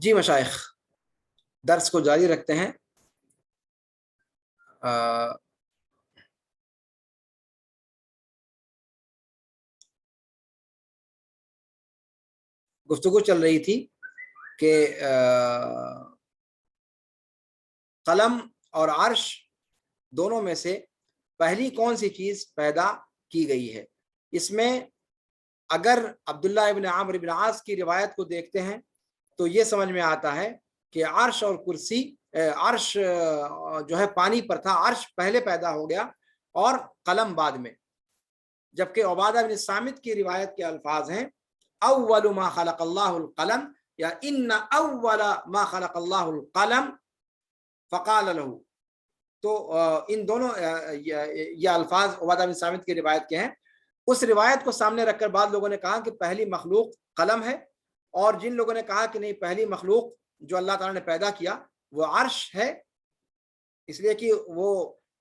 جی مشائخ، درس کو جاری رکھتے ہیں۔ گفتگو چل رہی تھی کہ قلم اور عرش دونوں میں سے پہلی کون سی چیز پیدا کی گئی ہے۔ اس میں اگر عبداللہ ابن عامر ابن عاص کی روایت کو دیکھتے ہیں تو یہ سمجھ میں آتا ہے کہ عرش اور کرسی، عرش جو ہے پانی پر تھا، عرش پہلے پیدا ہو گیا اور قلم بعد میں، جبکہ عبادہ بن صامت کی روایت کے الفاظ ہیں اول ما خلق اللہ القلم یا ان اول ما خلق اللہ القلم فقال له۔ تو ان دونوں یہ الفاظ عبادہ بن صامت کی روایت کے ہیں۔ اس روایت کو سامنے رکھ کر بعض لوگوں نے کہا کہ پہلی مخلوق قلم ہے، اور جن لوگوں نے کہا کہ نہیں، پہلی مخلوق جو اللہ تعالیٰ نے پیدا کیا وہ عرش ہے، اس لیے کہ وہ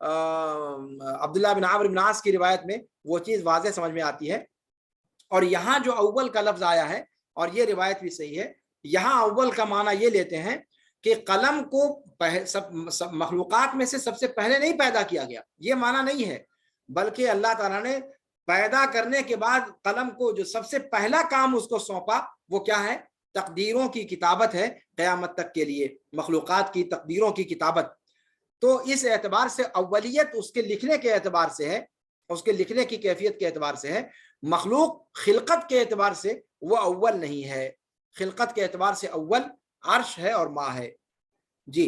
عبداللہ بن عامر بن عاص کی روایت میں وہ چیز واضح سمجھ میں آتی ہے۔ اور یہاں جو اول کا لفظ آیا ہے، اور یہ روایت بھی صحیح ہے، یہاں اول کا معنی یہ لیتے ہیں کہ قلم کو سب مخلوقات میں سے سب سے پہلے نہیں پیدا کیا گیا، یہ معنی نہیں ہے، بلکہ اللہ تعالیٰ نے پیدا کرنے کے بعد قلم کو جو سب سے پہلا کام اس کو سونپا وہ کیا ہے؟ تقدیروں کی کتابت ہے، قیامت تک کے لیے مخلوقات کی تقدیروں کی کتابت۔ تو اس اعتبار سے اولیت اس کے لکھنے کے اعتبار سے ہے، اس کے لکھنے کی کیفیت کے اعتبار سے ہے۔ مخلوق خلقت کے اعتبار سے وہ اول نہیں ہے، خلقت کے اعتبار سے اول عرش ہے اور ماء ہے۔ جی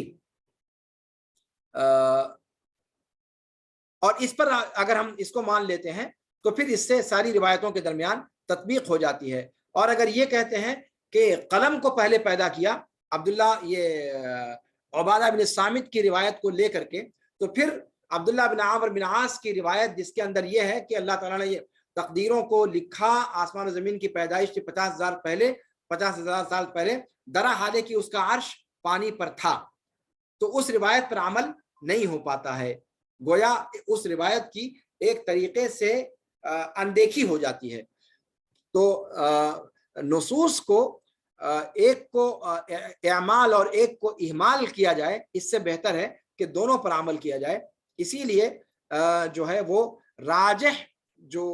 اور اس پر اگر ہم اس کو مان لیتے ہیں تو پھر اس سے ساری روایتوں کے درمیان تطبیق ہو جاتی ہے۔ اور اگر یہ کہتے ہیں کہ قلم کو پہلے پیدا کیا عبداللہ، یہ عبادہ بن صامت کی روایت کو لے کر کے، تو پھر عبداللہ بن عامر بن عاص کی روایت جس کے اندر یہ ہے کہ اللہ تعالیٰ نے یہ تقدیروں کو لکھا آسمان و زمین کی پیدائش کے 50,000 سال پہلے، درا حالے کی اس کا عرش پانی پر تھا، تو اس روایت پر عمل نہیں ہو پاتا ہے، گویا اس روایت کی ایک طریقے سے اندیکھی ہو جاتی ہے۔ تو نصوص کو ایک کو اعمال اور ایک کو اہمال کیا جائے، اس سے بہتر ہے کہ دونوں پر عمل کیا جائے۔ اسی لیے جو ہے وہ راجح، جو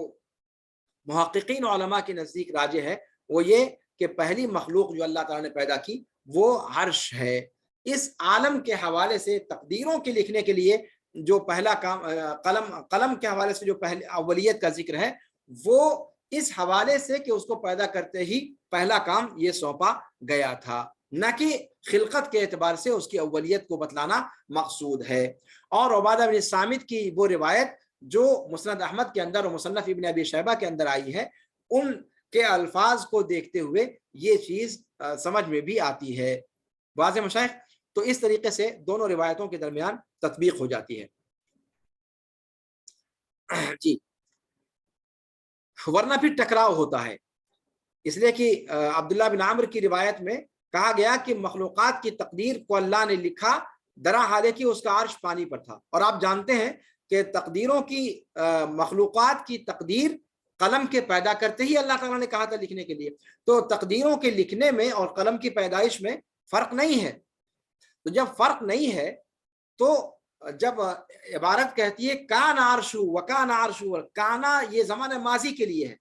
محققین علماء کے نزدیک راجح ہے، وہ یہ کہ پہلی مخلوق جو اللہ تعالیٰ نے پیدا کی وہ عرش ہے۔ اس عالم کے حوالے سے تقدیروں کے لکھنے کے لیے جو پہلا کام قلم کے حوالے سے جو پہلے اولیت کا ذکر ہے، وہ اس حوالے سے کہ اس کو پیدا کرتے ہی پہلا کام یہ سونپا گیا تھا، نہ کہ خلقت کے اعتبار سے اس کی اولیت کو بتلانا مقصود ہے۔ اور عبادہ بن صامت کی وہ روایت جو مسند احمد کے اندر اور مصنف ابن ابی شیبہ کے اندر آئی ہے، ان کے الفاظ کو دیکھتے ہوئے یہ چیز سمجھ میں بھی آتی ہے۔ واضح مشائخ؟ تو اس طریقے سے دونوں روایتوں کے درمیان تطبیق ہو جاتی ہے۔ جی ورنہ پھر ٹکراؤ ہوتا ہے، اس لیے کہ عبداللہ بن عامر کی روایت میں کہا گیا کہ مخلوقات کی تقدیر کو اللہ نے لکھا درا حالے کی اس کا عرش پانی پر تھا، اور آپ جانتے ہیں کہ تقدیروں کی مخلوقات کی تقدیر قلم کے پیدا کرتے ہی اللہ تعالیٰ نے کہا تھا لکھنے کے لیے، تو تقدیروں کے لکھنے میں اور قلم کی پیدائش میں فرق نہیں ہے۔ تو جب فرق نہیں ہے تو جب عبارت کہتی ہے کان عرشو وکان عرشو، کانا یہ زمان ماضی کے لیے ہے،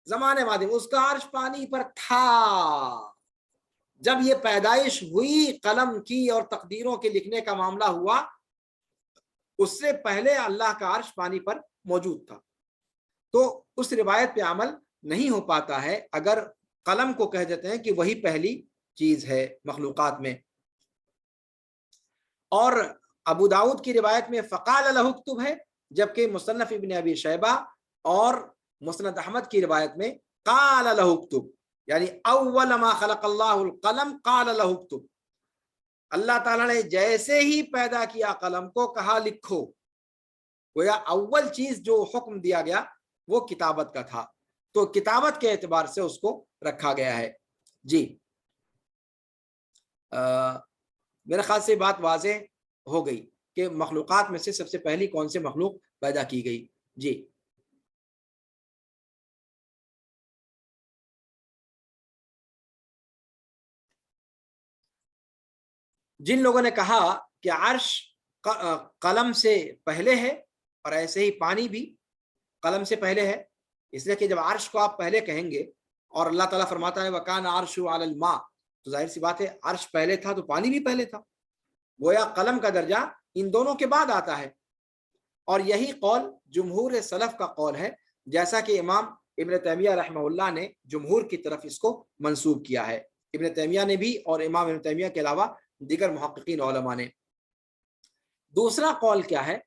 زمان ماضی اس کا عرش پانی پر تھا، جب یہ پیدائش ہوئی قلم کی اور تقدیروں کے لکھنے کا معاملہ ہوا، اس سے پہلے اللہ کا عرش پانی پر موجود تھا۔ تو اس روایت پہ عمل نہیں ہو پاتا ہے اگر قلم کو کہہ دیتے ہیں کہ وہی پہلی چیز ہے مخلوقات میں۔ اور ابو داؤد کی روایت میں فقال لہ اکتب ہے، جبکہ مصنف ابن ابی شیبہ اور مسند احمد کی روایت میں قال لہ اکتب، یعنی اول ما خلق اللہ القلم قال لہ اکتب، اللہ تعالیٰ نے جیسے ہی پیدا کیا قلم کو کہا لکھو، گویا اول چیز جو حکم دیا گیا وہ کتابت کا تھا، تو کتابت کے اعتبار سے اس کو رکھا گیا ہے۔ جی میرے خیال سے بات واضح ہو گئی کہ مخلوقات میں سے سب سے پہلی کون سے مخلوق پیدا کی گئی۔ جی جن لوگوں نے کہا کہ عرش قلم سے پہلے ہے اور ایسے ہی پانی بھی قلم سے پہلے ہے، اس لیے کہ جب عرش کو آپ پہلے کہیں گے اور اللہ تعالیٰ فرماتا ہے وَكَانَ عَرْشُ عَلَى الْمَاءِ، تو ظاہر سی بات ہے عرش پہلے تھا تو پانی بھی پہلے تھا، گویا قلم کا درجہ ان دونوں کے بعد آتا ہے۔ اور یہی قول جمہور سلف کا قول ہے، جیسا کہ امام ابن تیمیہ رحمہ اللہ نے جمہور کی طرف اس کو منسوب کیا ہے، ابن تیمیہ نے بھی اور امام ابن تیمیہ کے علاوہ دیگر محققین علماء نے۔ دوسرا قول کیا ہے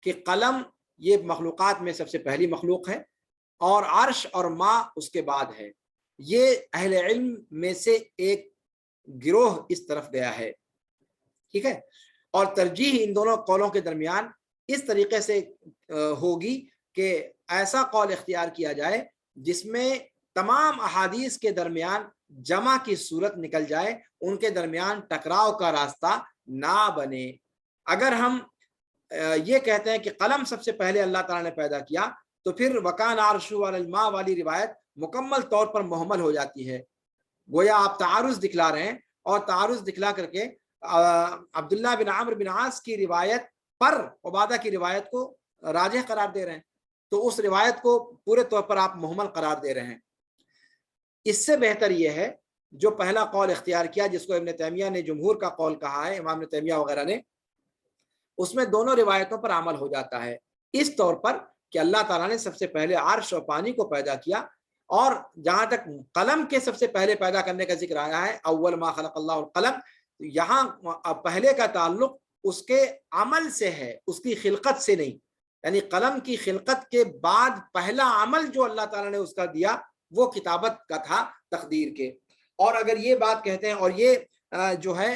کہ قلم یہ مخلوقات میں سب سے پہلی مخلوق ہے اور عرش اور ماء اس کے بعد ہے، یہ اہل علم میں سے ایک گروہ اس طرف گیا ہے، ٹھیک ہے۔ اور ترجیح ان دونوں قولوں کے درمیان اس طریقے سے ہوگی کہ ایسا قول اختیار کیا جائے جس میں تمام احادیث کے درمیان جمع کی صورت نکل جائے، ان کے درمیان ٹکراؤ کا راستہ نہ بنے۔ اگر ہم یہ کہتے ہیں کہ قلم سب سے پہلے اللہ تعالیٰ نے پیدا کیا تو پھر وَكَانَ عَرْشُهُ عَلَى الْمَاءِ والی روایت مکمل طور پر محمل ہو جاتی ہے، گویا آپ تعارض دکھلا رہے ہیں، اور تعارض دکھلا کر کے عبداللہ بن عمرو بن عاص کی روایت پر عبادہ کی روایت کو راجح قرار دے رہے ہیں، تو اس روایت کو پورے طور پر آپ محمل قرار دے رہے ہیں۔ اس سے بہتر یہ ہے جو پہلا قول اختیار کیا جس کو ابن تیمیہ نے جمہور کا قول کہا ہے، امام ابن تیمیہ وغیرہ نے، اس میں دونوں روایتوں پر عمل ہو جاتا ہے، اس طور پر کہ اللہ تعالیٰ نے سب سے پہلے عرش اور پانی کو پیدا کیا، اور جہاں تک قلم کے سب سے پہلے پیدا کرنے کا ذکر آیا ہے اول ما خلق اللہ القلم، یہاں پہلے کا تعلق اس کے عمل سے ہے، اس کی خلقت سے نہیں، یعنی قلم کی خلقت کے بعد پہلا عمل جو اللہ تعالیٰ نے اس کا دیا وہ کتابت کا تھا، تقدیر کے۔ اور اگر یہ بات کہتے ہیں، اور یہ جو ہے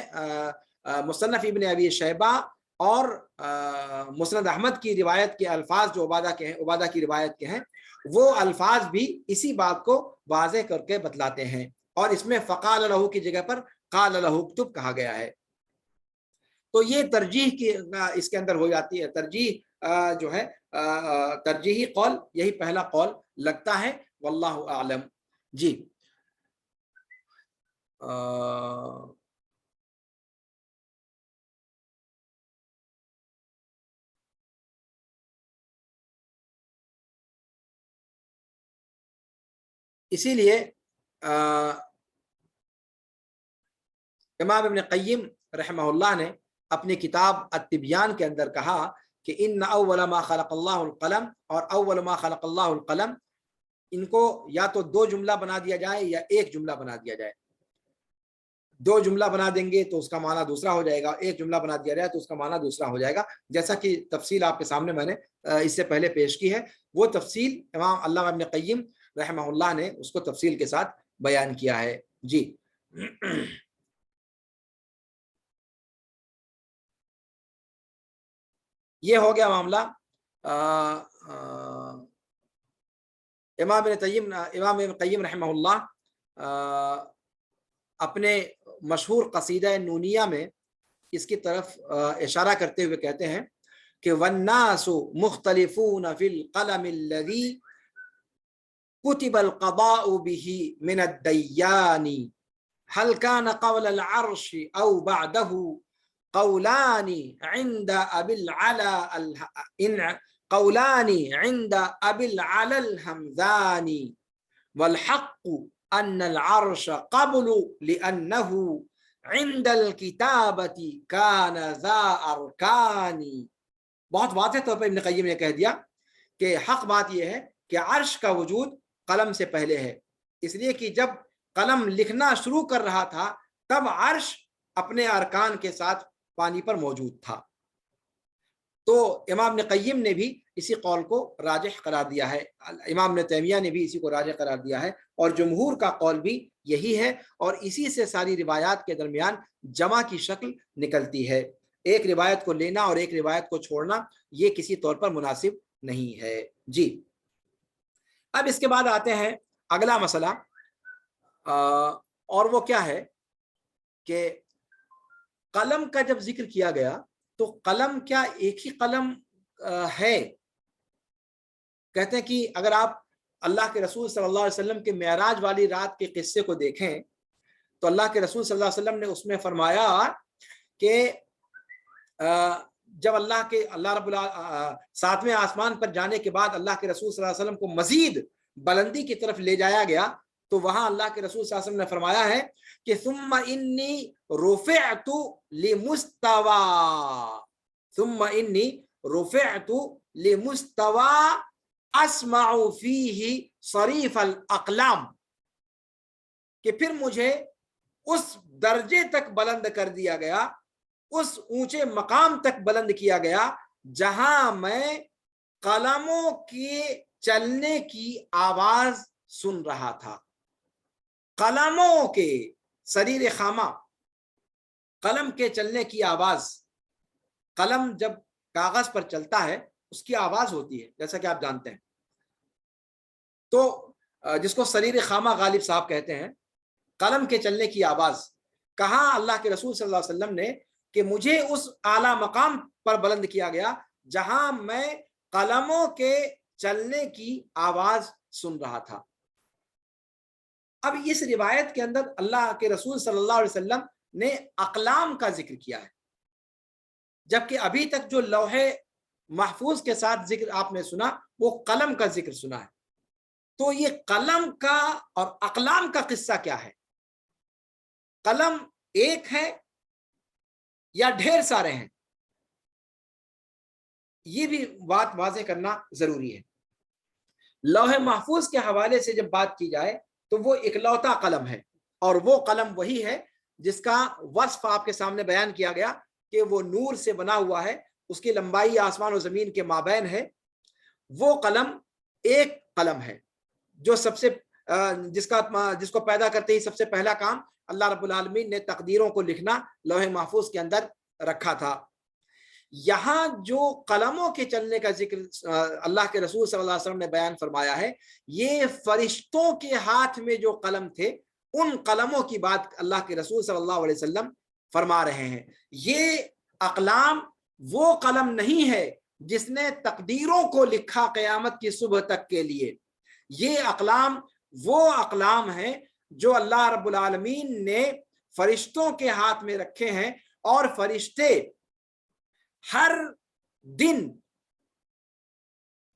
مصنف ابن ابی شیبہ اور مسند احمد کی روایت کے الفاظ جو عبادہ کے ہیں، عبادہ کی روایت کے ہیں، وہ الفاظ بھی اسی بات کو واضح کر کے بتلاتے ہیں، اور اس میں فقال لہو کی جگہ پر قال لہو اکتب کہا گیا ہے۔ تو یہ ترجیح کی اس کے اندر ہو جاتی ہے، ترجیح جو ہے ترجیحی قول یہی پہلا قول لگتا ہے، واللہ اعلم۔ جی اسی لیے امام ابن قیم رحمہ اللہ نے اپنی کتاب التبیان کے اندر کہا کہ ان اول ما خلق اللہ القلم اور اول ما خلق اللہ القلم، ان کو یا تو دو جملہ بنا دیا جائے یا ایک جملہ بنا دیا جائے۔ دو جملہ بنا دیں گے تو اس کا معنی دوسرا ہو جائے گا، ایک جملہ بنا دیا جائے تو اس کا معنی دوسرا ہو جائے گا، جیسا کہ تفصیل آپ کے سامنے میں نے اس سے پہلے پیش کی ہے۔ وہ تفصیل امام علامہ ابن قیم رحمہ اللہ نے اس کو تفصیل کے ساتھ بیان کیا ہے۔ جی یہ ہو گیا معاملہ امام ابن قیم رحمہ اللہ اپنے مشہور قصیدہ نونیہ میں اس کی طرف اشارہ کرتے ہوئے کہتے ہیں کہ والناس مختلفون فی القلم الذی کتب القضاء به من الدیان هل كان قول العرش او بعده قولان عند ابي العلا قولان عند ابي العلا الهمذاني والحق ان العرش قبل لانه عند الكتابة كان ذا ارکان۔ بہت واضح طور پر ابن قیم نے کہہ دیا کہ حق بات یہ ہے کہ عرش کا وجود قلم سے پہلے ہے، اس لیے کہ جب قلم لکھنا شروع کر رہا تھا تب عرش اپنے ارکان کے ساتھ پانی پر موجود تھا۔ تو امام ابن قیم نے بھی اسی قول کو راجح قرار دیا ہے، امام ابن تیمیہ نے بھی اسی کو راجح قرار دیا ہے، اور جمہور کا قول بھی یہی ہے، اور اسی سے ساری روایات کے درمیان جمع کی شکل نکلتی ہے۔ ایک روایت کو لینا اور ایک روایت کو چھوڑنا یہ کسی طور پر مناسب نہیں ہے۔ جی اب اس کے بعد آتے ہیں اگلا مسئلہ، اور وہ کیا ہے کہ قلم کا جب ذکر کیا گیا تو قلم کیا ایک ہی قلم ہے؟ کہتے ہیں کہ اگر آپ اللہ کے رسول صلی اللہ علیہ وسلم کے معراج والی رات کے قصے کو دیکھیں تو اللہ کے رسول صلی اللہ علیہ وسلم نے اس میں فرمایا کہ جب اللہ رب ساتویں آسمان پر جانے کے بعد اللہ کے رسول صلی اللہ علیہ وسلم کو مزید بلندی کی طرف لے جایا گیا تو وہاں اللہ کے رسول صلی اللہ علیہ وسلم نے فرمایا ہے کہ ثم انی رفعت لمستوى ثم انی رفعت لمستوى اسمع فیہ صریف الاقلام، کہ پھر مجھے اس درجے تک بلند کر دیا گیا، اس اونچے مقام تک بلند کیا گیا جہاں میں قلموں کے چلنے کی آواز سن رہا تھا۔ قلموں کے سریر خامہ، قلم کے چلنے کی آواز، قلم جب کاغذ پر چلتا ہے اس کی آواز ہوتی ہے جیسا کہ آپ جانتے ہیں، تو جس کو سریر خامہ غالب صاحب کہتے ہیں، قلم کے چلنے کی آواز، کہا اللہ کے رسول صلی اللہ علیہ وسلم نے کہ مجھے اس اعلیٰ مقام پر بلند کیا گیا جہاں میں قلموں کے چلنے کی آواز سن رہا تھا۔ اب اس روایت کے اندر اللہ کے رسول صلی اللہ علیہ وسلم نے اقلام کا ذکر کیا ہے، جبکہ ابھی تک جو لوح محفوظ کے ساتھ ذکر آپ نے سنا وہ قلم کا ذکر سنا ہے۔ تو یہ قلم کا اور اقلام کا قصہ کیا ہے؟ قلم ایک ہے یا ڈھیر سارے ہیں؟ یہ بھی بات واضح کرنا ضروری ہے۔ لوح محفوظ کے حوالے سے جب بات کی جائے تو وہ اکلوتا قلم ہے، اور وہ قلم وہی ہے جس کا وصف آپ کے سامنے بیان کیا گیا کہ وہ نور سے بنا ہوا ہے، اس کی لمبائی آسمان و زمین کے مابین ہے۔ وہ قلم ایک قلم ہے جو سب سے جس کو پیدا کرتے ہی سب سے پہلا کام اللہ رب العالمین نے تقدیروں کو لکھنا لوح محفوظ کے اندر رکھا تھا۔ یہاں جو قلموں کے چلنے کا ذکر اللہ کے رسول صلی اللہ علیہ وسلم نے بیان فرمایا ہے، یہ فرشتوں کے ہاتھ میں جو قلم تھے ان قلموں کی بات اللہ کے رسول صلی اللہ علیہ وسلم فرما رہے ہیں۔ یہ اقلام وہ قلم نہیں ہے جس نے تقدیروں کو لکھا قیامت کی صبح تک کے لیے، یہ اقلام وہ اقلام ہیں جو اللہ رب العالمین نے فرشتوں کے ہاتھ میں رکھے ہیں، اور فرشتے ہر دن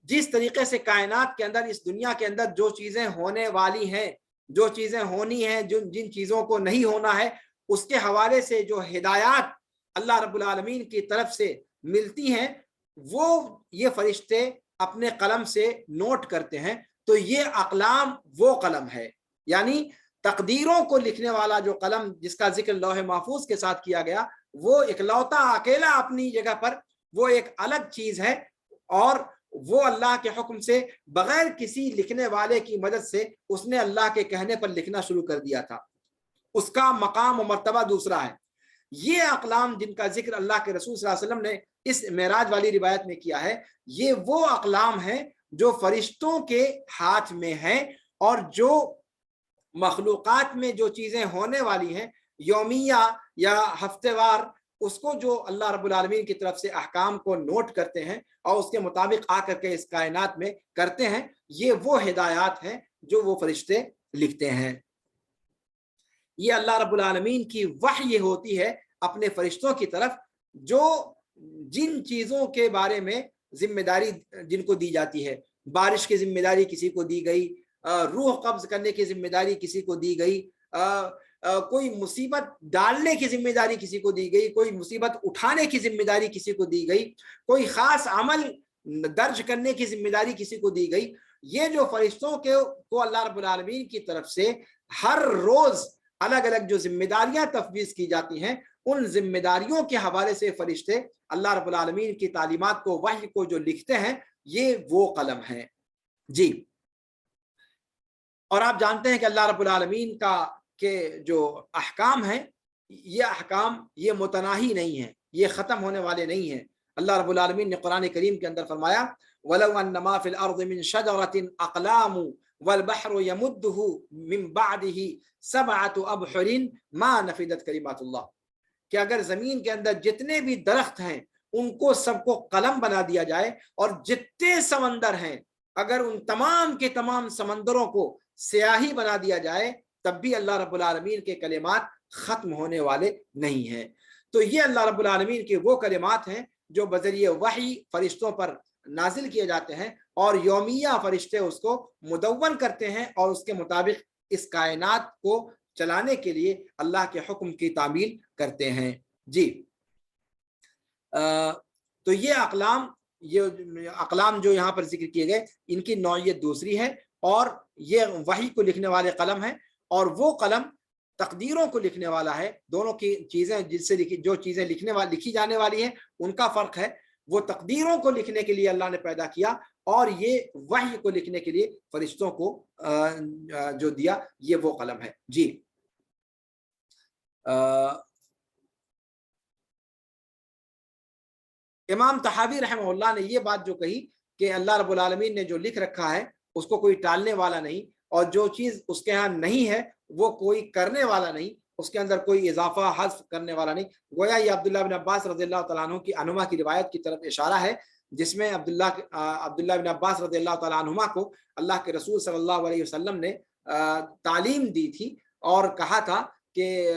جس طریقے سے کائنات کے اندر، اس دنیا کے اندر جو چیزیں ہونے والی ہیں، جو چیزیں ہونی ہیں، جن چیزوں کو نہیں ہونا ہے، اس کے حوالے سے جو ہدایات اللہ رب العالمین کی طرف سے ملتی ہیں وہ یہ فرشتے اپنے قلم سے نوٹ کرتے ہیں۔ تو یہ اقلام وہ قلم ہے، یعنی تقدیروں کو لکھنے والا جو قلم جس کا ذکر لوح محفوظ کے ساتھ کیا گیا، وہ اکلوتا اکیلا اپنی جگہ پر وہ ایک الگ چیز ہے، اور وہ اللہ کے حکم سے بغیر کسی لکھنے والے کی مدد سے اس نے اللہ کے کہنے پر لکھنا شروع کر دیا تھا، اس کا مقام و مرتبہ دوسرا ہے۔ یہ اقلام جن کا ذکر اللہ کے رسول صلی اللہ علیہ وسلم نے اس معراج والی روایت میں کیا ہے، یہ وہ اقلام ہیں جو فرشتوں کے ہاتھ میں ہیں، اور جو مخلوقات میں جو چیزیں ہونے والی ہیں یومیہ یا ہفتے وار، اس کو جو اللہ رب العالمین کی طرف سے احکام کو نوٹ کرتے ہیں اور اس کے مطابق آ کر کے اس کائنات میں کرتے ہیں، یہ وہ ہدایات ہیں جو وہ فرشتے لکھتے ہیں۔ یہ اللہ رب العالمین کی وحی ہوتی ہے اپنے فرشتوں کی طرف، جو جن چیزوں کے بارے میں ذمہ داری جن کو دی جاتی ہے، بارش کی ذمہ داری کسی کو دی گئی، روح قبض کرنے کی ذمہ داری کسی کو دی گئی، کوئی مصیبت ڈالنے کی ذمہ داری کسی کو دی گئی، کوئی مصیبت اٹھانے کی ذمہ داری کسی کو دی گئی، کوئی خاص عمل درج کرنے کی ذمہ داری کسی کو دی گئی۔ یہ جو فرشتوں کو اللہ رب العالمین کی طرف سے ہر روز الگ الگ جو ذمہ داریاں تفویض کی جاتی ہیں، ان ذمہ داریوں کے حوالے سے فرشتے اللہ رب العالمین کی تعلیمات کو، وحی کو جو لکھتے ہیں، یہ وہ قلم ہیں۔ جی، اور آپ جانتے ہیں کہ اللہ رب العالمین کا کہ جو احکام ہیں، یہ احکام یہ متناہی نہیں ہیں، یہ ختم ہونے والے نہیں ہیں۔ اللہ رب العالمین نے قرآن کریم کے اندر فرمایا وَلَوْ أَنَّ مَا فِي الْأَرْضِ مِنْ شَجَرَةٍ أَقْلَامٌ وَالْبَحْرُ يَمُدُّهُ مِنْ بَعْدِهِ سَبْعَةُ أَبْحُرٍ مَا نَفِدَتْ كَلِمَاتُ اللَّهِ، کہ اگر زمین کے اندر جتنے بھی درخت ہیں ان کو سب کو قلم بنا دیا جائے، اور جتنے سمندر ہیں اگر ان تمام کے تمام سمندروں کو سیاہی بنا دیا جائے، تب بھی اللہ رب العالمین کے کلمات ختم ہونے والے نہیں ہیں۔ تو یہ اللہ رب العالمین کے وہ کلمات ہیں جو بذریعہ وحی فرشتوں پر نازل کیے جاتے ہیں اور یومیہ فرشتے اس کو مدون کرتے ہیں اور اس کے مطابق اس کائنات کو چلانے کے لیے اللہ کے حکم کی تعمیل کرتے ہیں. جی تو یہ اقلام جو یہاں پر ذکر کیے گئے ان کی نوعیت دوسری ہے اور یہ وحی کو لکھنے والے قلم ہیں اور وہ قلم تقدیروں کو لکھنے والا ہے. دونوں کی چیزیں جس سے جو چیزیں لکھی جانے والی ہیں ان کا فرق ہے. وہ تقدیروں کو لکھنے کے لیے اللہ نے پیدا کیا اور یہ وحی کو لکھنے کے لیے فرشتوں کو جو دیا یہ وہ قلم ہے. جی امام طحاوی رحمہ اللہ نے یہ بات جو کہی کہ اللہ رب العالمین نے جو لکھ رکھا ہے اس کو کوئی ٹالنے والا نہیں اور جو چیز اس کے ہاں نہیں ہے وہ کوئی کرنے والا نہیں, اس کے اندر کوئی اضافہ حذف کرنے والا نہیں. گویا یہ عبداللہ بن عباس رضی اللہ تعالیٰ عنہ کی عنہما کی روایت کی طرف اشارہ ہے جس میں عبداللہ بن عباس رضی اللہ تعالیٰ عنہما کو اللہ کے رسول صلی اللہ علیہ وسلم نے تعلیم دی تھی اور کہا تھا کہ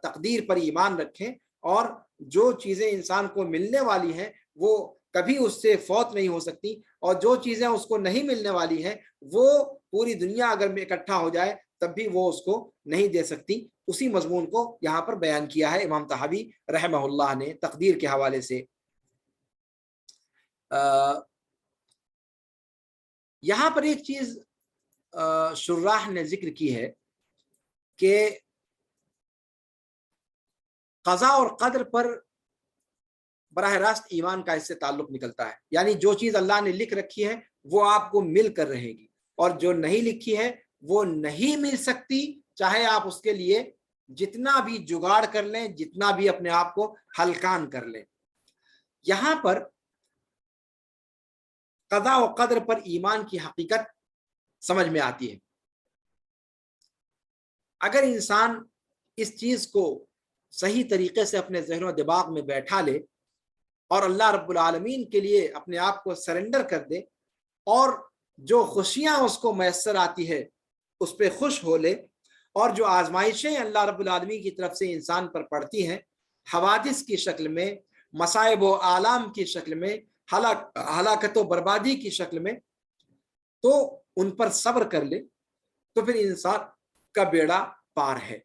تقدیر پر ایمان رکھیں اور جو چیزیں انسان کو ملنے والی ہیں وہ کبھی اس سے فوت نہیں ہو سکتی اور جو چیزیں اس کو نہیں ملنے والی ہیں وہ پوری دنیا اگر اکٹھا ہو جائے تب بھی وہ اس کو نہیں دے سکتی. اسی مضمون کو یہاں پر بیان کیا ہے امام طحاوی رحمہ اللہ نے تقدیر کے حوالے سے. یہاں پر ایک چیز شراح نے ذکر کی ہے کہ قضاء اور قدر پر براہ راست ایمان کا اس سے تعلق نکلتا ہے. یعنی جو چیز اللہ نے لکھ رکھی ہے وہ آپ کو مل کر رہے گی اور جو نہیں لکھی ہے وہ نہیں مل سکتی, چاہے آپ اس کے لیے جتنا بھی جگاڑ کر لیں, جتنا بھی اپنے آپ کو ہلکان کر لیں. یہاں پر قضاء و قدر پر ایمان کی حقیقت سمجھ میں آتی ہے. اگر انسان اس چیز کو صحیح طریقے سے اپنے ذہن و دماغ میں بیٹھا لے اور اللہ رب العالمین کے لیے اپنے آپ کو سرنڈر کر دے اور جو خوشیاں اس کو میسر آتی ہے اس پہ خوش ہو لے اور جو آزمائشیں اللہ رب العالمین کی طرف سے انسان پر پڑتی ہیں حوادث کی شکل میں, مصائب و آلام کی شکل میں, ہلاکت و بربادی کی شکل میں, تو ان پر صبر کر لے تو پھر انسان کا بیڑا پار ہے.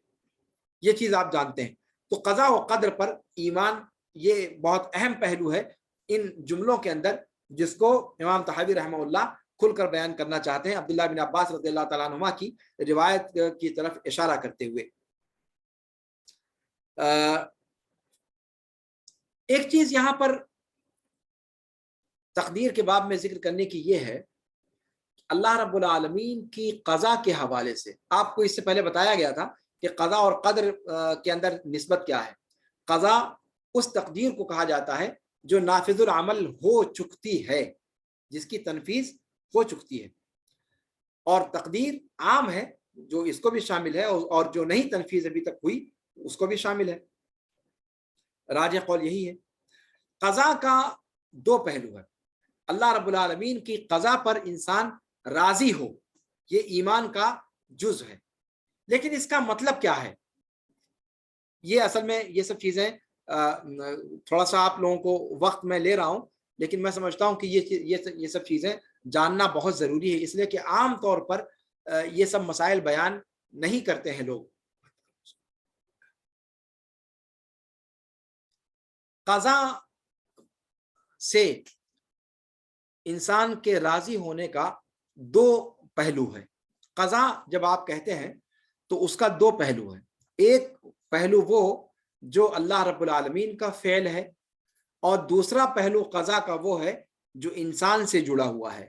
یہ چیز آپ جانتے ہیں. تو قضاء و قدر پر ایمان یہ بہت اہم پہلو ہے ان جملوں کے اندر جس کو امام طحاوی رحمہ اللہ کھل کر بیان کرنا چاہتے ہیں عبداللہ بن عباس رضی اللہ تعالیٰ عنہما کی روایت کی طرف اشارہ کرتے ہوئے. ایک چیز یہاں پر تقدیر کے باب میں ذکر کرنے کی یہ ہے اللہ رب العالمین کی قضا کے حوالے سے. آپ کو اس سے پہلے بتایا گیا تھا کہ قضا اور قدر کے اندر نسبت کیا ہے. قضا اس تقدیر کو کہا جاتا ہے جو نافذ العمل ہو چکتی ہے, جس کی تنفیذ ہو چکتی ہے, اور تقدیر عام ہے جو اس کو بھی شامل ہے اور جو نہیں تنفیذ ابھی تک ہوئی اس کو بھی شامل ہے. راجح قول یہی ہے. قضا کا دو پہلو ہے. اللہ رب العالمین کی قضا پر انسان راضی ہو یہ ایمان کا جز ہے, لیکن اس کا مطلب کیا ہے یہ اصل میں یہ سب چیزیں تھوڑا سا آپ لوگوں کو وقت میں لے رہا ہوں, لیکن میں سمجھتا ہوں کہ یہ سب چیزیں جاننا بہت ضروری ہے, اس لیے کہ عام طور پر یہ سب مسائل بیان نہیں کرتے ہیں لوگ. قضا سے انسان کے راضی ہونے کا دو پہلو ہے. قضا جب آپ کہتے ہیں تو اس کا دو پہلو ہے. ایک پہلو وہ جو اللہ رب العالمین کا فعل ہے اور دوسرا پہلو قضا کا وہ ہے جو انسان سے جڑا ہوا ہے,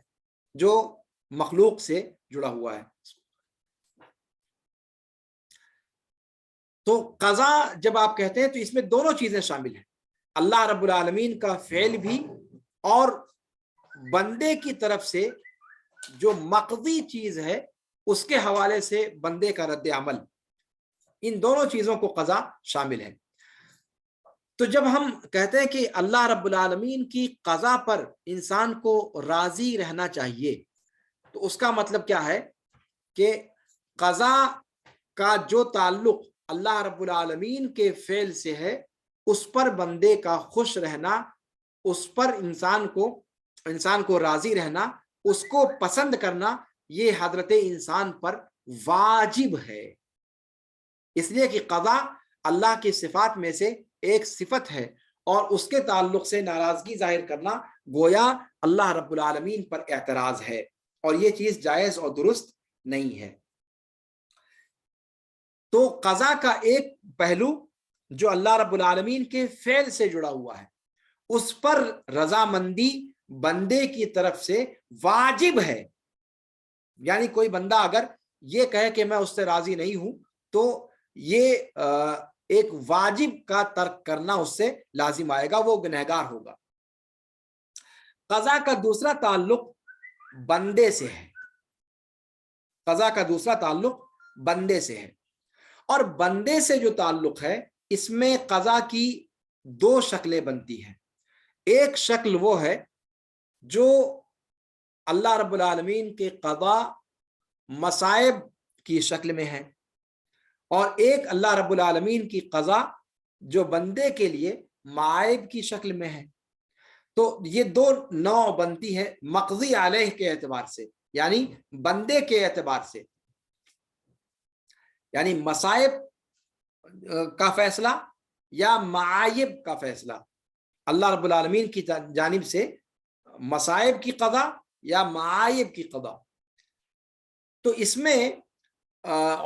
جو مخلوق سے جڑا ہوا ہے. تو قضا جب آپ کہتے ہیں تو اس میں دونوں چیزیں شامل ہیں, اللہ رب العالمین کا فعل بھی اور بندے کی طرف سے جو مقضی چیز ہے اس کے حوالے سے بندے کا رد عمل, ان دونوں چیزوں کو قضا شامل ہے. تو جب ہم کہتے ہیں کہ اللہ رب العالمین کی قضا پر انسان کو راضی رہنا چاہیے تو اس کا مطلب کیا ہے کہ قضا کا جو تعلق اللہ رب العالمین کے فعل سے ہے اس پر بندے کا خوش رہنا، اس پر انسان کو راضی رہنا، اس کو پسند کرنا، یہ حضرت انسان پر واجب ہے، اس لیے کہ قضا اللہ کی صفات میں سے ایک صفت ہے، اور اس کے تعلق سے ناراضگی ظاہر کرنا گویا اللہ رب العالمین پر اعتراض ہے، اور یہ چیز جائز اور درست نہیں ہے۔ تو قضا کا ایک پہلو جو اللہ رب العالمین کے فعل سے جڑا ہوا ہے، اس پر رضامندی بندے کی طرف سے واجب ہے، یعنی کوئی بندہ اگر یہ کہے کہ میں اس سے راضی نہیں ہوں تو یہ ایک واجب کا ترک کرنا اس سے لازم آئے گا، وہ گنہگار ہوگا۔ قضا کا دوسرا تعلق بندے سے ہے، قضا کا دوسرا تعلق بندے سے ہے، اور بندے سے جو تعلق ہے اس میں قضا کی دو شکلیں بنتی ہیں۔ ایک شکل وہ ہے جو اللہ رب العالمین کے قضا مصائب کی شکل میں ہے، اور ایک اللہ رب العالمین کی قضا جو بندے کے لیے معائب کی شکل میں ہے۔ تو یہ دو نوع بنتی ہے مقضی علیہ کے اعتبار سے، یعنی بندے کے اعتبار سے، یعنی مصائب کا فیصلہ یا معائب کا فیصلہ، اللہ رب العالمین کی جانب سے مصائب کی قضا یا معائب کی قضا۔ تو اس میں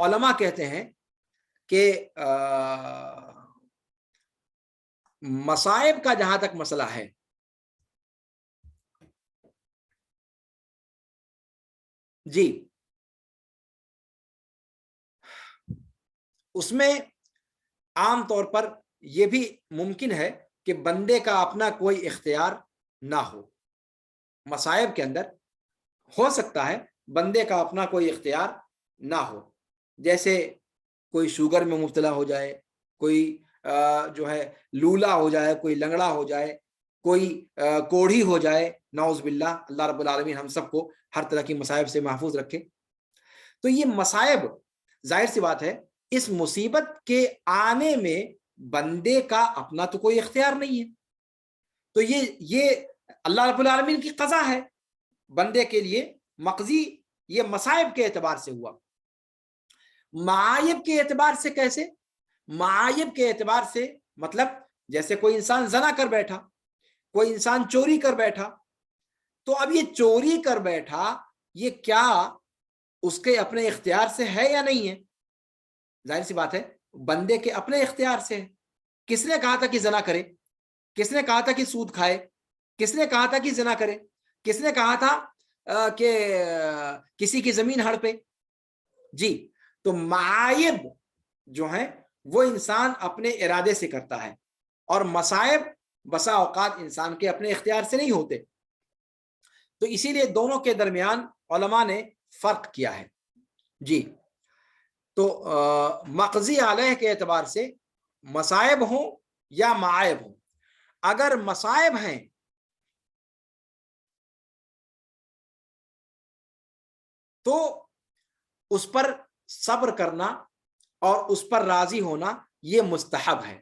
علماء کہتے ہیں کہ مصائب کا جہاں تک مسئلہ ہے، جی اس میں عام طور پر یہ بھی ممکن ہے کہ بندے کا اپنا کوئی اختیار نہ ہو، مصائب کے اندر ہو سکتا ہے بندے کا اپنا کوئی اختیار نہ ہو، جیسے کوئی شوگر میں مبتلا ہو جائے، کوئی جو ہے لولا ہو جائے، کوئی لنگڑا ہو جائے، کوئی کوڑھی ہو جائے، نعوذ باللہ، اللہ رب العالمین ہم سب کو ہر طرح کی مصائب سے محفوظ رکھے۔ تو یہ مصائب ظاہر سی بات ہے اس مصیبت کے آنے میں بندے کا اپنا تو کوئی اختیار نہیں ہے، تو یہ اللہ رب العالمین کی قضا ہے بندے کے لیے مقضی، یہ مصائب کے اعتبار سے ہوا۔ معائب کے اعتبار سے کیسے؟ معائب کے اعتبار سے مطلب جیسے کوئی انسان زنا کر بیٹھا، کوئی انسان چوری کر بیٹھا، تو اب یہ چوری کر بیٹھا یہ کیا اس کے اپنے اختیار سے ہے یا نہیں ہے؟ ظاہر سی بات ہے بندے کے اپنے اختیار سے ہے۔ کس نے کہا تھا کہ زنا کرے؟ کس نے کہا تھا کہ سود کھائے؟ کس نے کہا تھا کہ زنا کرے؟ کس نے کہا تھا کہ کسی کی زمین ہڑپے؟ جی تو معائب جو ہیں وہ انسان اپنے ارادے سے کرتا ہے، اور مصائب بسا اوقات انسان کے اپنے اختیار سے نہیں ہوتے۔ تو اسی لیے دونوں کے درمیان علماء نے فرق کیا ہے۔ جی تو مقضی علیہ کے اعتبار سے مصائب ہوں یا معائب ہوں، اگر مصائب ہیں تو اس پر صبر کرنا اور اس پر راضی ہونا یہ مستحب ہے۔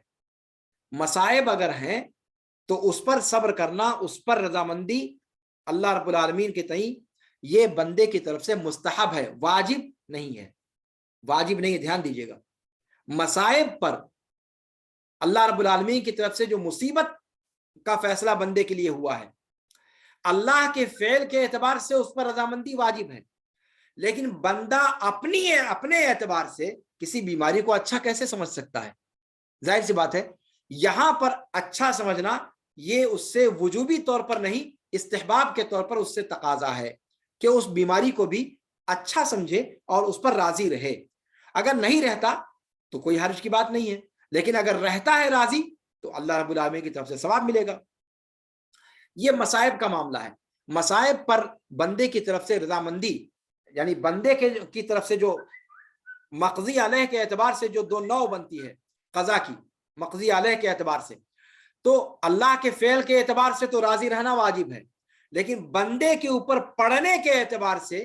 مصائب اگر ہیں تو اس پر صبر کرنا، اس پر رضامندی اللہ رب العالمین کے تئیں یہ بندے کی طرف سے مستحب ہے، واجب نہیں ہے، واجب نہیں ہے، دھیان دیجیے گا۔ مصائب پر اللہ رب العالمین کی طرف سے جو مصیبت کا فیصلہ بندے کے لیے ہوا ہے، اللہ کے فعل کے اعتبار سے اس پر رضامندی واجب ہے، لیکن بندہ اپنے اعتبار سے کسی بیماری کو اچھا کیسے سمجھ سکتا ہے؟ ظاہر سی بات ہے یہاں پر اچھا سمجھنا یہ اس سے وجوبی طور پر نہیں، استحباب کے طور پر اس سے تقاضا ہے کہ اس بیماری کو بھی اچھا سمجھے اور اس پر راضی رہے۔ اگر نہیں رہتا تو کوئی حرج کی بات نہیں ہے، لیکن اگر رہتا ہے راضی تو اللہ رب العالمین کی طرف سے ثواب ملے گا۔ یہ مصائب کا معاملہ ہے۔ مصائب پر بندے کی طرف سے رضامندی، یعنی بندے کی طرف سے جو مقضی علیہ کے اعتبار سے جو دو نوع بنتی ہے قضا کی، مقضی علیہ کے اعتبار سے تو اللہ کے فعل کے اعتبار سے تو راضی رہنا واجب ہے، لیکن بندے کے اوپر پڑنے کے اعتبار سے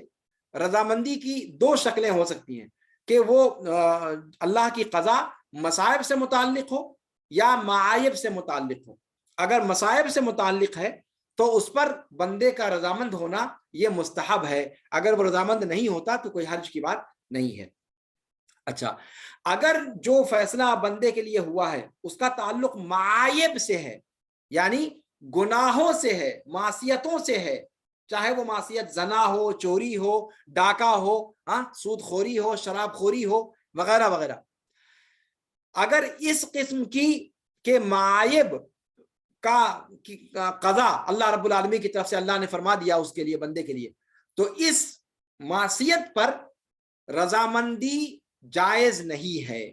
رضامندی کی دو شکلیں ہو سکتی ہیں کہ وہ اللہ کی قضا مصائب سے متعلق ہو یا معایب سے متعلق ہو. اگر مصائب سے متعلق ہے تو اس پر بندے کا رضامند ہونا یہ مستحب ہے. اگر وہ رضامند نہیں ہوتا تو کوئی حرج کی بات نہیں ہے. اچھا، اگر جو فیصلہ بندے کے لیے ہوا ہے اس کا تعلق معایب سے ہے، یعنی گناہوں سے ہے، معصیتوں سے ہے، چاہے وہ معصیت زنا ہو، چوری ہو، ڈاکہ ہو، سود خوری ہو، شراب خوری ہو، وغیرہ وغیرہ، اگر اس قسم کی کہ معایب کا قضا اللہ رب العالمین کی طرف سے اللہ نے فرما دیا اس کے لیے، بندے کے لیے، تو اس معصیت پر رضامندی جائز نہیں ہے.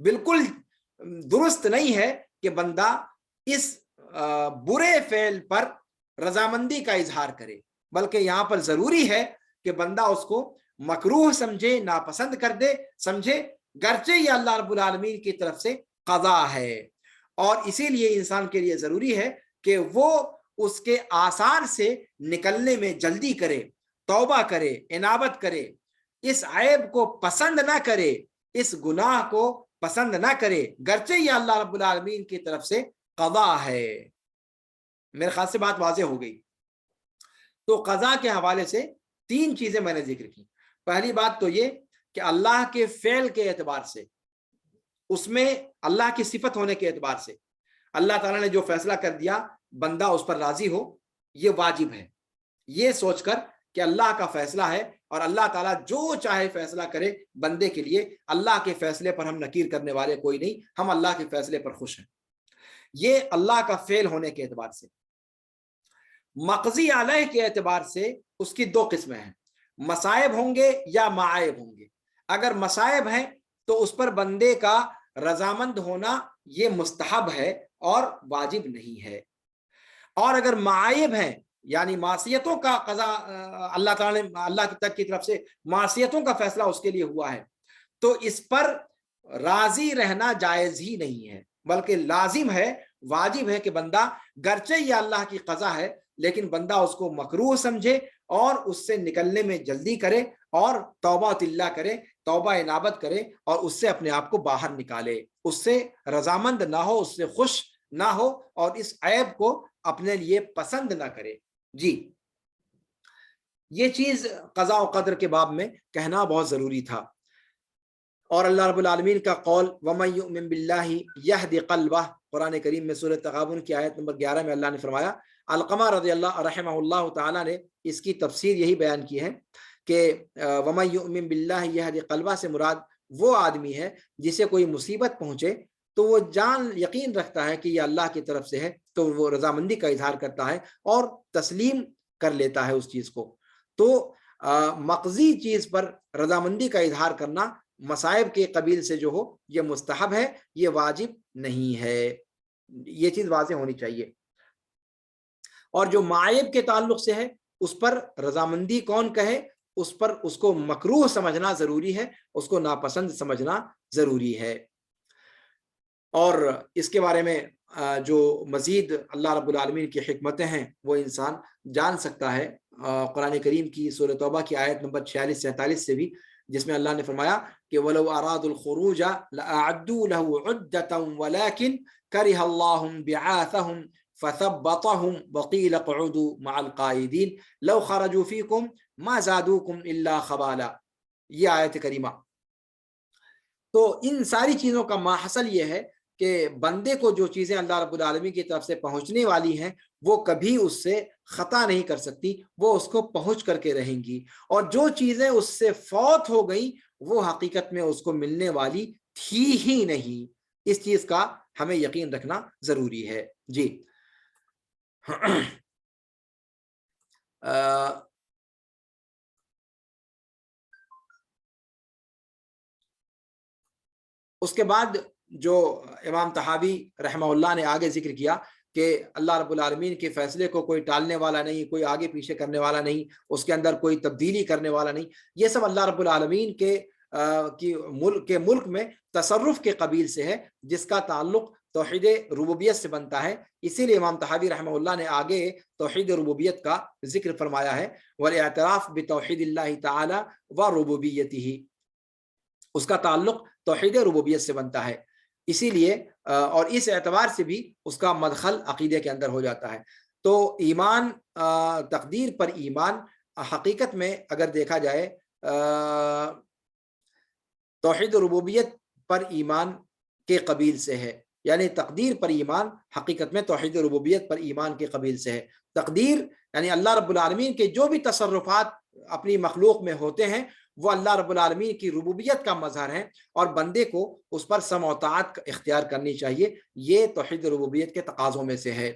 بالکل درست نہیں ہے کہ بندہ اس برے فعل پر رضامندی کا اظہار کرے، بلکہ یہاں پر ضروری ہے کہ بندہ اس کو مکروہ سمجھے، ناپسند کر دے سمجھے، گرچہ یہ اللہ رب العالمین کی طرف سے قضا ہے. اور اسی لیے انسان کے لیے ضروری ہے کہ وہ اس کے آثار سے نکلنے میں جلدی کرے، توبہ کرے، انابت کرے، اس عیب کو پسند نہ کرے، اس گناہ کو پسند نہ کرے، گرچہ یہ اللہ رب العالمین کی طرف سے قضا ہے. میرے خیال سے بات واضح ہو گئی. تو قضا کے حوالے سے 3 چیزیں میں نے ذکر کی. پہلی بات تو یہ کہ اللہ کے فعل کے اعتبار سے، اس میں اللہ کی صفت ہونے کے اعتبار سے اللہ تعالیٰ نے جو فیصلہ کر دیا بندہ اس پر راضی ہو، یہ واجب ہے. یہ سوچ کر کہ اللہ کا فیصلہ ہے اور اللہ تعالیٰ جو چاہے فیصلہ کرے بندے کے لیے، اللہ کے فیصلے پر ہم نکیر کرنے والے کوئی نہیں، ہم اللہ کے فیصلے پر خوش ہیں. یہ اللہ کا فعل ہونے کے اعتبار سے. مقضی علیہ کے اعتبار سے اس کی 2 قسمیں ہیں، مصائب ہوں گے یا معائب ہوں گے. اگر مصائب ہیں تو اس پر بندے کا رضامند ہونا یہ مستحب ہے اور واجب نہیں ہے. اور اگر معائب ہیں یعنی معصیتوں کا قضا، اللہ تعالیٰ نے اللہ تک کی طرف سے معصیتوں کا فیصلہ اس کے لیے ہوا ہے، تو اس پر راضی رہنا جائز ہی نہیں ہے، بلکہ لازم ہے، واجب ہے کہ بندہ گرچہ یہ اللہ کی قضا ہے لیکن بندہ اس کو مکروہ سمجھے اور اس سے نکلنے میں جلدی کرے اور توبہ اللہ کرے، توبہ انابت کرے اور اس سے اپنے آپ کو باہر نکالے، اس سے رضامند نہ ہو، اس سے خوش نہ ہو اور اس عیب کو اپنے لیے پسند نہ کرے. جی، یہ چیز قضاء و قدر کے باب میں کہنا بہت ضروری تھا. اور اللہ رب العالمین کا قول وَمَن يُؤْمِن بِاللَّهِ يَهْدِ قَلْبَهُ، قرآن کریم میں سورۃ تغابن کی آیت نمبر 11 میں اللہ نے فرمایا. علقمہ رضی اللہ رحمہ اللہ تعالیٰ نے اس کی تفسیر یہی بیان کی ہے کہ وَمَن يُؤْمِن بِاللَّهِ يَهْدِ قَلْبَهُ سے مراد وہ آدمی ہے جسے کوئی مصیبت پہنچے تو وہ یقین رکھتا ہے کہ یہ اللہ کی طرف سے ہے، تو وہ رضامندی کا اظہار کرتا ہے اور تسلیم کر لیتا ہے اس چیز کو. تو مقضی چیز پر رضامندی کا اظہار کرنا مصائب کے قبیل سے جو ہو یہ مستحب ہے، یہ واجب نہیں ہے. یہ چیز واضح ہونی چاہیے. اور جو معائب کے تعلق سے ہے اس پر رضامندی کون کہے، اس پر اس کو مکروہ سمجھنا ضروری ہے، اس کو ناپسند سمجھنا ضروری ہے. اور اس کے بارے میں جو مزید اللہ رب العالمین کی حکمتیں ہیں وہ انسان جان سکتا ہے قرآن کریم کی سورۃ توبہ کی آیت نمبر 46-47 سے بھی، جس میں اللہ نے فرمایا کہ وَلَوْ أَرَادُوا الْخُرُوجَ لَأَعَدُّوا لَهُ عُدَّةً وَلَكِنْ كَرِهَ اللَّهُ بِعَاثَهُمْ فَثَبَّطَهُمْ وَقِيلَ اقْعُدُوا مَعَ الْقَاعِدِينَ لَوْ خَرَجُوا فِيكُمْ مَا زَادُوكُمْ إِلَّا خَبَالًا. یہ آیت کریمہ. تو ان ساری چیزوں کا ماحصل یہ ہے کہ بندے کو جو چیزیں اللہ رب العالمین کی طرف سے پہنچنے والی ہیں وہ کبھی اس سے خطا نہیں کر سکتی، وہ اس کو پہنچ کر کے رہیں گی، اور جو چیزیں اس سے فوت ہو گئیں وہ حقیقت میں اس کو ملنے والی تھی ہی نہیں. اس چیز کا ہمیں یقین رکھنا ضروری ہے. جی اس کے بعد جو امام طحاوی رحمہ اللہ نے آگے ذکر کیا کہ اللہ رب العالمین کے فیصلے کو کوئی ٹالنے والا نہیں، کوئی آگے پیچھے کرنے والا نہیں، اس کے اندر کوئی تبدیلی کرنے والا نہیں. یہ سب اللہ رب العالمین کے ملک میں تصرف کے قبیل سے ہے جس کا تعلق توحید ربوبیت سے بنتا ہے. اسی لیے امام طحاوی رحمہ اللہ نے آگے توحید ربوبیت کا ذکر فرمایا ہے، والاعتراف بتوحید اللہ تعالی و ربوبیتہ، اس کا تعلق توحید ربوبیت سے بنتا ہے. اسی لیے اور اس اعتبار سے بھی اس کا مدخل عقیدے کے اندر ہو جاتا ہے۔ تو ایمان، تقدیر پر ایمان حقیقت میں اگر دیکھا جائے توحید ربوبیت پر ایمان کے قبیل سے ہے، یعنی تقدیر پر ایمان حقیقت میں توحید ربوبیت پر ایمان کے قبیل سے ہے۔ تقدیر یعنی اللہ رب العالمین کے جو بھی تصرفات اپنی مخلوق میں ہوتے ہیں وہ اللہ رب العالمین کی ربوبیت کا مظہر ہے، اور بندے کو اس پر سمع و طاعت اختیار کرنی چاہیے، یہ توحید ربوبیت کے تقاضوں میں سے ہے۔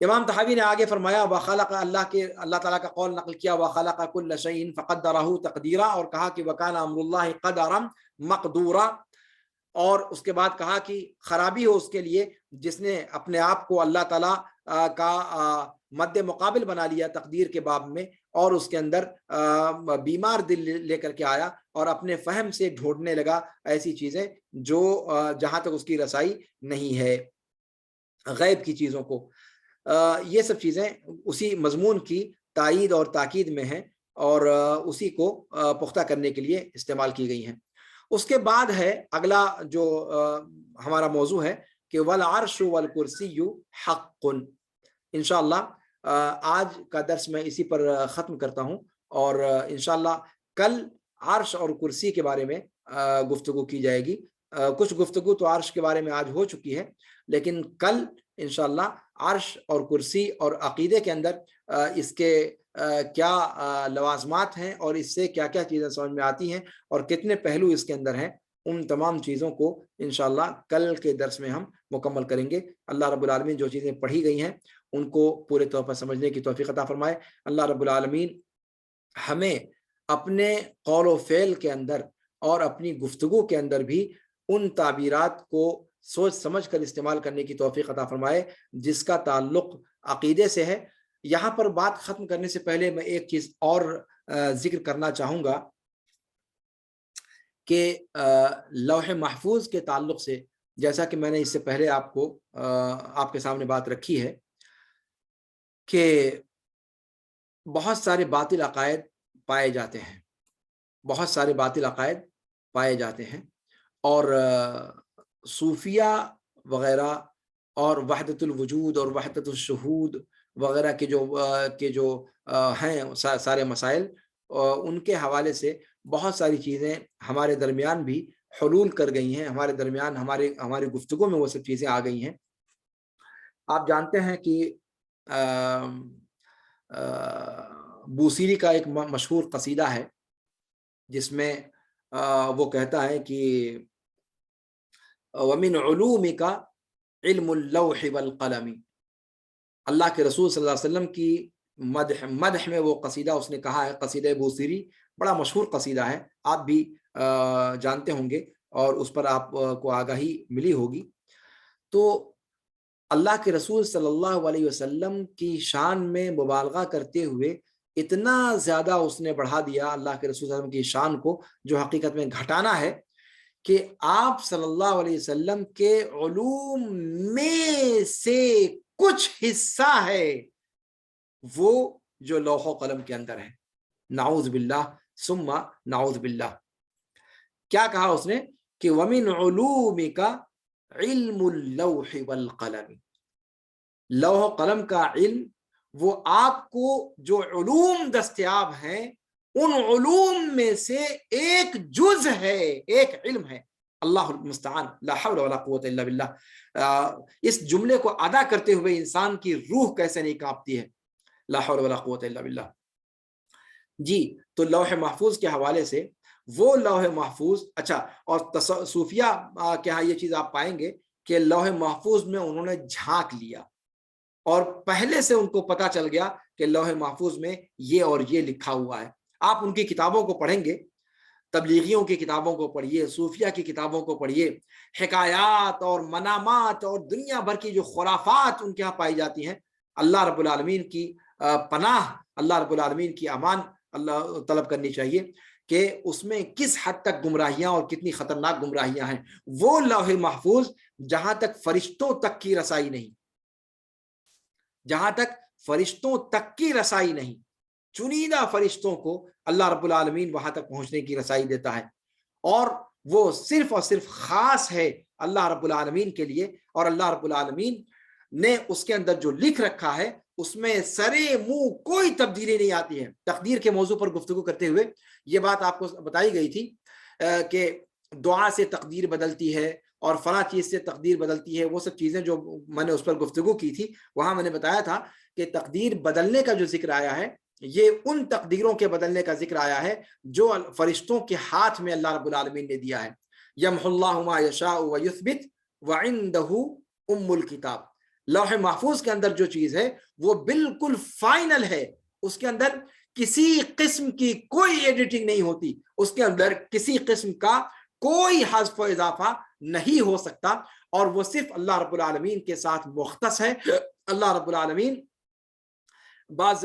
امام طحاوی نے آگے فرمایا وخلق، اللہ تعالیٰ کا قول نقل کیا وخلق کل شیء فقدرہ تقدیرا، اور کہا کہ وکان امر اللہ قدرا مقدورا، اور اس کے بعد کہا کہ خرابی ہو اس کے لیے جس نے اپنے آپ کو اللہ تعالیٰ کا مد مقابل بنا لیا تقدیر کے باب میں، اور اس کے اندر بیمار دل لے کر کے آیا اور اپنے فہم سے ڈھونڈنے لگا ایسی چیزیں جو جہاں تک اس کی رسائی نہیں ہے، غیب کی چیزوں کو۔ یہ سب چیزیں اسی مضمون کی تائید اور تاکید میں ہیں اور اسی کو پختہ کرنے کے لیے استعمال کی گئی ہیں۔ اس کے بعد ہے اگلا جو ہمارا موضوع ہے کہ والعرش والکرسی حق۔ انشاءاللہ آج کا درس میں اسی پر ختم کرتا ہوں، اور انشاءاللہ کل عرش اور کرسی کے بارے میں گفتگو کی جائے گی۔ کچھ گفتگو تو عرش کے بارے میں آج ہو چکی ہے، لیکن کل انشاءاللہ عرش اور کرسی اور عقیدے کے اندر اس کے کیا لوازمات ہیں اور اس سے کیا کیا چیزیں سمجھ میں آتی ہیں اور کتنے پہلو اس کے اندر ہیں، ان تمام چیزوں کو انشاءاللہ کل کے درس میں ہم مکمل کریں گے۔ اللہ رب العالمین جو چیزیں پڑھی گئی ہیں ان کو پورے طور پر سمجھنے کی توفیق عطا فرمائے۔ اللہ رب العالمین ہمیں اپنے قول و فعل کے اندر اور اپنی گفتگو کے اندر بھی ان تعبیرات کو سوچ سمجھ کر استعمال کرنے کی توفیق عطا فرمائے جس کا تعلق عقیدے سے ہے۔ یہاں پر بات ختم کرنے سے پہلے میں ایک چیز اور ذکر کرنا چاہوں گا کہ لوح محفوظ کے تعلق سے، جیسا کہ میں نے اس سے پہلے آپ کے سامنے بات رکھی ہے کہ بہت سارے باطل عقائد پائے جاتے ہیں، بہت سارے باطل عقائد پائے جاتے ہیں، اور صوفیہ وغیرہ اور وحدت الوجود اور وحدت الشہود وغیرہ کے جو ہیں سارے مسائل، ان کے حوالے سے بہت ساری چیزیں ہمارے درمیان بھی حلول کر گئی ہیں، ہمارے درمیان ہماری گفتگو میں وہ سب چیزیں آ گئی ہیں۔ آپ جانتے ہیں کہ بوسیری کا ایک مشہور قصیدہ ہے جس میں وہ کہتا ہے کہ وَمِنْ عُلُومِكَ عِلْمُ اللَّوْحِ وَالْقَلَمِ، اللہ کے رسول صلی اللہ علیہ وسلم کی مدح میں وہ قصیدہ اس نے کہا ہے، قصیدہ بوسیری بڑا مشہور قصیدہ ہے، آپ بھی جانتے ہوں گے اور اس پر آپ کو آگاہی ملی ہوگی۔ تو اللہ کے رسول صلی اللہ علیہ وسلم کی شان میں مبالغہ کرتے ہوئے اتنا زیادہ اس نے بڑھا دیا اللہ کے رسول صلی اللہ علیہ وسلم کی شان کو، جو حقیقت میں گھٹانا ہے، کہ آپ صلی اللہ علیہ وسلم کے علوم میں سے کچھ حصہ ہے وہ جو لوح و قلم کے اندر ہے۔ نعوذ باللہ ثم نعوذ باللہ۔ کیا کہا اس نے کہ وَمِنْ عُلُومِكَ عِلْمُ اللَّوْحِ وَالْقَلَمِ، لوح و قلم کا علم وہ آپ کو جو علوم دستیاب ہیں ان علوم میں سے ایک جز ہے، ایک علم ہے۔ اللہ المستعان، لا حول ولا قوت الا باللہ۔ اس جملے کو ادا کرتے ہوئے انسان کی روح کیسے نہیں کانپتی ہے، لا حول ولا قوت الا باللہ۔ جی، تو لوح محفوظ کے حوالے سے وہ لوح محفوظ، اچھا، اور صوفیہ کے ہاں یہ چیز آپ پائیں گے کہ لوح محفوظ میں انہوں نے جھانک لیا اور پہلے سے ان کو پتا چل گیا کہ لوح محفوظ میں یہ اور یہ لکھا ہوا ہے۔ آپ ان کی کتابوں کو پڑھیں گے، تبلیغیوں کی کتابوں کو پڑھیے، صوفیہ کی کتابوں کو پڑھیے، حکایات اور منامات اور دنیا بھر کی جو خرافات ان کے ہاں پائی جاتی ہیں، اللہ رب العالمین کی پناہ، اللہ رب العالمین کی امان اللہ طلب کرنی چاہیے کہ اس میں کس حد تک گمراہیاں اور کتنی خطرناک گمراہیاں ہیں۔ وہ لوح محفوظ جہاں تک فرشتوں تک کی رسائی نہیں، جہاں تک فرشتوں تک کی رسائی نہیں، چنیدہ فرشتوں کو اللہ رب العالمین وہاں تک پہنچنے کی رسائی دیتا ہے، اور وہ صرف اور صرف خاص ہے اللہ رب العالمین کے لیے، اور اللہ رب العالمین نے اس کے اندر جو لکھ رکھا ہے اس میں سرے منہ کوئی تبدیلی نہیں آتی ہے۔ تقدیر کے موضوع پر گفتگو کرتے ہوئے یہ بات آپ کو بتائی گئی تھی کہ دعا سے تقدیر بدلتی ہے اور فلاں چیز سے تقدیر بدلتی ہے، وہ سب چیزیں جو میں نے اس پر گفتگو کی تھی، وہاں میں نے بتایا تھا کہ تقدیر بدلنے کا جو ذکر آیا ہے یہ ان تقدیروں کے بدلنے کا ذکر آیا ہے جو فرشتوں کے ہاتھ میں اللہ رب العالمین نے دیا ہے۔ یمحو اللہ ما یشاء ویثبت وعندہ ام الکتاب، لوح محفوظ کے اندر جو چیز ہے وہ بالکل فائنل ہے، اس کے اندر کسی قسم کی کوئی ایڈیٹنگ نہیں ہوتی، اس کے اندر کسی قسم کا کوئی حذف و اضافہ نہیں ہو سکتا، اور وہ صرف اللہ رب العالمین کے ساتھ مختص ہے۔ اللہ رب العالمین، بعض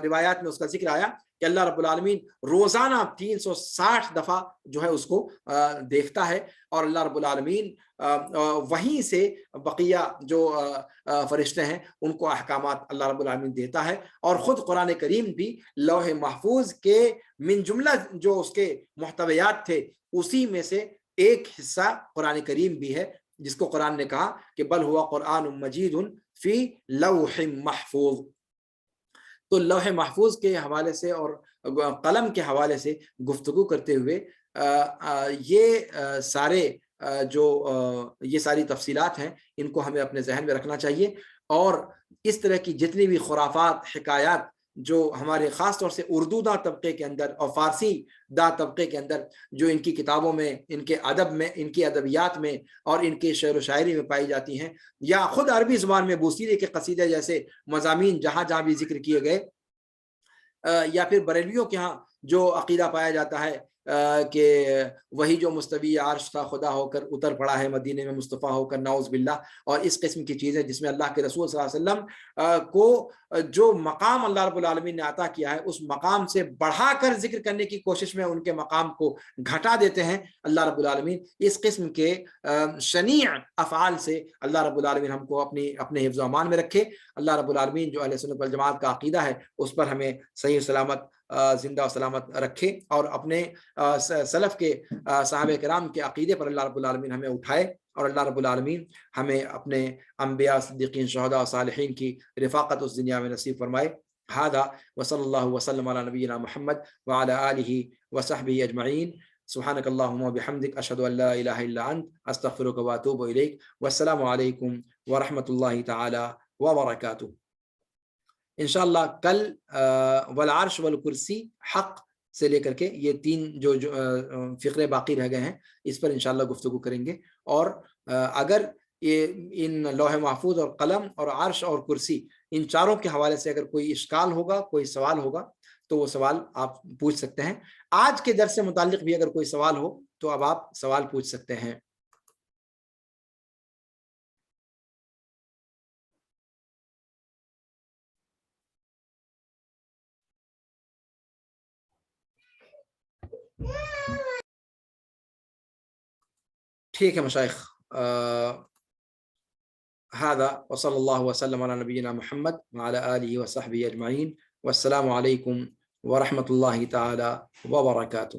روایات میں اس کا ذکر آیا کہ اللہ رب العالمین روزانہ 360 دفعہ جو ہے اس کو دیکھتا ہے، اور اللہ رب العالمین وہیں سے بقیہ جو فرشتے ہیں ان کو احکامات اللہ رب العالمین دیتا ہے، اور خود قرآن کریم بھی لوح محفوظ کے من جملہ جو اس کے محتویات تھے اسی میں سے ایک حصہ قرآن کریم بھی ہے، جس کو قرآن نے کہا کہ بل ہوا قرآن مجید فی لوح محفوظ۔ تو لوح محفوظ کے حوالے سے اور قلم کے حوالے سے گفتگو کرتے ہوئے یہ ساری تفصیلات ہیں، ان کو ہمیں اپنے ذہن میں رکھنا چاہیے، اور اس طرح کی جتنی بھی خرافات، حکایات جو ہمارے خاص طور سے اردو داں طبقے کے اندر اور فارسی داں طبقے کے اندر جو ان کی کتابوں میں، ان کے ادب میں، ان کی ادبیات میں اور ان کے شعر و شاعری میں پائی جاتی ہیں، یا خود عربی زبان میں بوسیری کے قصیدے جیسے مضامین جہاں جہاں بھی ذکر کیے گئے، یا پھر بریلویوں کے ہاں جو عقیدہ پایا جاتا ہے کہ وہی جو مستوی عرش تھا خدا ہو کر اتر پڑا ہے مدینے میں مصطفیٰ ہو کر، نعوذ باللہ، اور اس قسم کی چیزیں جس میں اللہ کے رسول صلی اللہ علیہ وسلم کو جو مقام اللہ رب العالمین نے عطا کیا ہے اس مقام سے بڑھا کر ذکر کرنے کی کوشش میں ان کے مقام کو گھٹا دیتے ہیں اللہ رب العالمین۔ اس قسم کے شنیع افعال سے اللہ رب العالمین ہم کو اپنے حفظ و امان میں رکھے۔ اللہ رب العالمین جو اہل سنت والجماعت کا عقیدہ ہے اس پر ہمیں صحیح سلامت زندہ و سلامت رکھے، اور اپنے سلف کے صحابہ کرام کے عقیدے پر اللہ رب العالمین ہمیں اٹھائے، اور اللہ رب العالمین ہمیں اپنے انبیاء، صدیقین، شہداء و صالحین کی رفاقت اس دنیا میں نصیب فرمائے۔ هذا وصلی اللہ وسلم علی نبینا محمد وعلی آلہ وصحبہ اجمعین۔ سبحانک اللہم وبحمدک، اشہد ان لا الہ الا انت، استغفرک واتوب الیک، والسلام علیکم ورحمۃ اللہ تعالی وبرکاتہ۔ انشاءاللہ کل والعرش والکرسی حق سے لے کر کے یہ 3 جو فقرے باقی رہ گئے ہیں اس پر انشاءاللہ گفتگو کریں گے، اور اگر ان لوح محفوظ اور قلم اور عرش اور کرسی ان چاروں کے حوالے سے اگر کوئی اشکال ہوگا، کوئی سوال ہوگا تو وہ سوال آپ پوچھ سکتے ہیں۔ آج کے درس سے متعلق بھی اگر کوئی سوال ہو تو اب آپ سوال پوچھ سکتے ہیں۔ ٹھیک ہے مشائخ، هذا وصلی اللہ وسلم علی نبینا محمد وعلی آلہ وصحبہ اجمعین، والسلام علیکم ورحمۃ اللہ تعالی وبرکاتہ۔